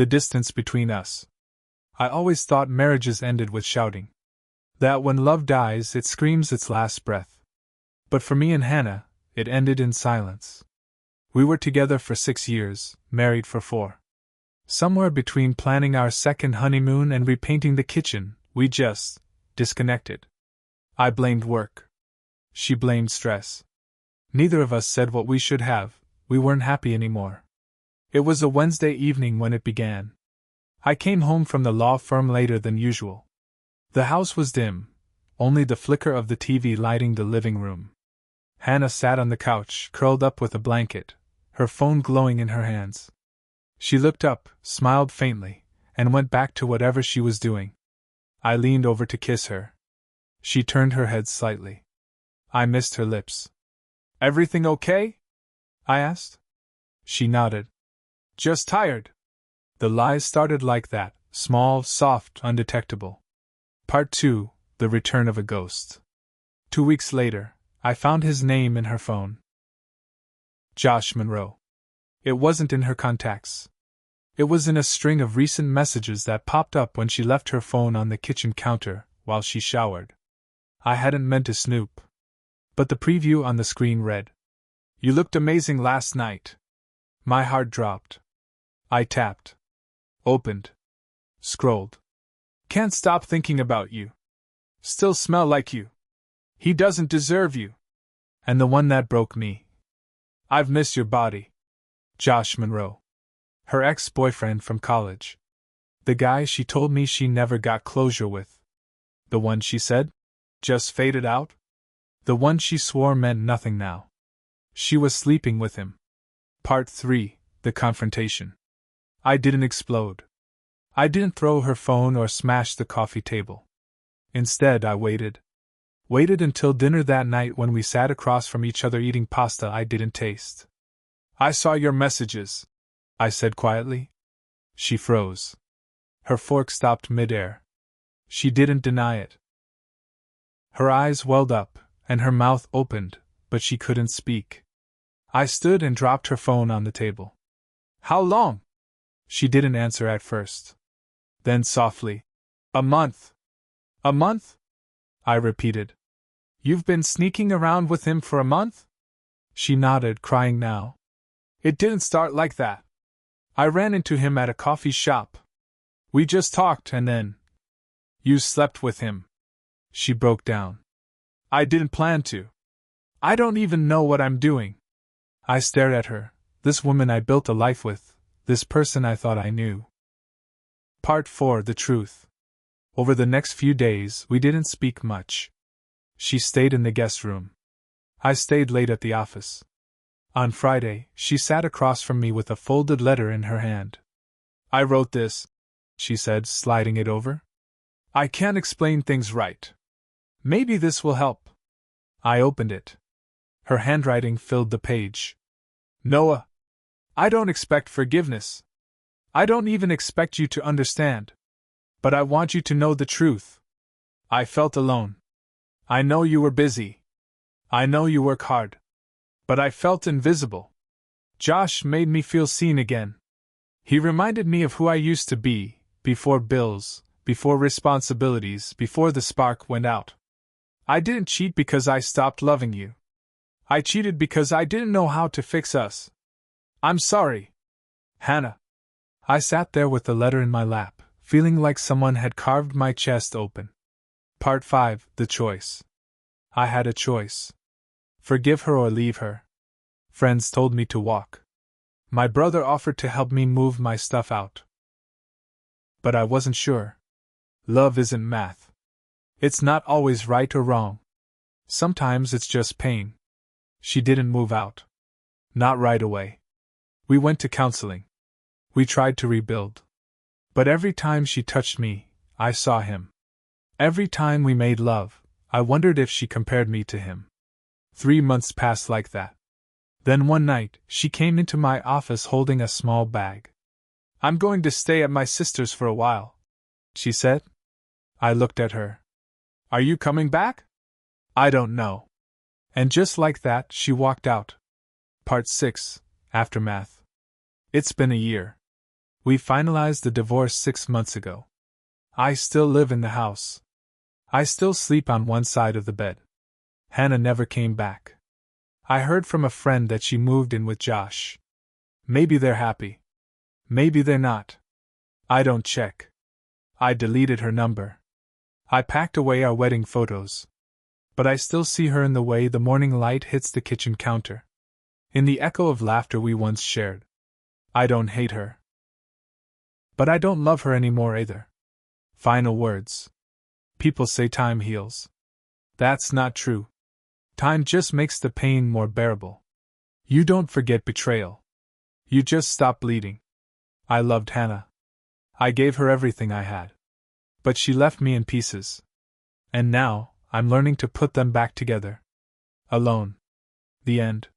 The distance between us. I always thought marriages ended with shouting. That when love dies, it screams its last breath. But for me and Hannah, it ended in silence. We were together for 6 years, married for 4. Somewhere between planning our second honeymoon and repainting the kitchen, we just disconnected. I blamed work. She blamed stress. Neither of us said what we should have. We weren't happy anymore. It was a Wednesday evening when it began. I came home from the law firm later than usual. The house was dim, only the flicker of the TV lighting the living room. Hannah sat on the couch, curled up with a blanket, her phone glowing in her hands. She looked up, smiled faintly, and went back to whatever she was doing. I leaned over to kiss her. She turned her head slightly. I missed her lips. "Everything okay?" I asked. She nodded. "Just tired." The lies started like that, small, soft, undetectable. Part 2, The Return of a Ghost. 2 weeks later, I found his name in her phone. Josh Monroe. It wasn't in her contacts. It was in a string of recent messages that popped up when she left her phone on the kitchen counter while she showered. I hadn't meant to snoop. But the preview on the screen read, "You looked amazing last night." My heart dropped. I tapped. Opened. Scrolled. "Can't stop thinking about you. Still smell like you. He doesn't deserve you." And the one that broke me. "I've missed your body." Josh Monroe. Her ex-boyfriend from college. The guy she told me she never got closure with. The one she said just faded out. The one she swore meant nothing now. She was sleeping with him. Part 3, The Confrontation. I didn't explode. I didn't throw her phone or smash the coffee table. Instead, I waited. Waited until dinner that night when we sat across from each other eating pasta I didn't taste. "I saw your messages," I said quietly. She froze. Her fork stopped midair. She didn't deny it. Her eyes welled up, and her mouth opened, but she couldn't speak. I stood and dropped her phone on the table. "How long?" She didn't answer at first. Then softly, "A month." "A month?" I repeated. "You've been sneaking around with him for a month?" She nodded, crying now. "It didn't start like that. I ran into him at a coffee shop. We just talked and then—" "You slept with him." She broke down. "I didn't plan to. I don't even know what I'm doing." I stared at her, this woman I built a life with, this person I thought I knew. Part 4, The Truth. Over the next few days, we didn't speak much. She stayed in the guest room. I stayed late at the office. On Friday, she sat across from me with a folded letter in her hand. "I wrote this," she said, sliding it over. "I can't explain things right. Maybe this will help." I opened it. Her handwriting filled the page. "Noah, I don't expect forgiveness. I don't even expect you to understand. But I want you to know the truth. I felt alone. I know you were busy. I know you work hard. But I felt invisible. Josh made me feel seen again. He reminded me of who I used to be, before bills, before responsibilities, before the spark went out. I didn't cheat because I stopped loving you. I cheated because I didn't know how to fix us. I'm sorry. Hannah." I sat there with the letter in my lap, feeling like someone had carved my chest open. Part 5, The Choice. I had a choice. Forgive her or leave her. Friends told me to walk. My brother offered to help me move my stuff out. But I wasn't sure. Love isn't math. It's not always right or wrong. Sometimes it's just pain. She didn't move out. Not right away. We went to counseling. We tried to rebuild. But every time she touched me, I saw him. Every time we made love, I wondered if she compared me to him. 3 months passed like that. Then one night, she came into my office holding a small bag. "I'm going to stay at my sister's for a while," she said. I looked at her. "Are you coming back?" "I don't know." And just like that, she walked out. Part 6, Aftermath. It's been a year. We finalized the divorce 6 months ago. I still live in the house. I still sleep on one side of the bed. Hannah never came back. I heard from a friend that she moved in with Josh. Maybe they're happy. Maybe they're not. I don't check. I deleted her number. I packed away our wedding photos. But I still see her in the way the morning light hits the kitchen counter. In the echo of laughter we once shared. I don't hate her. But I don't love her anymore either. Final words. People say time heals. That's not true. Time just makes the pain more bearable. You don't forget betrayal. You just stop bleeding. I loved Hannah. I gave her everything I had. But she left me in pieces. And now, I'm learning to put them back together. Alone. The end.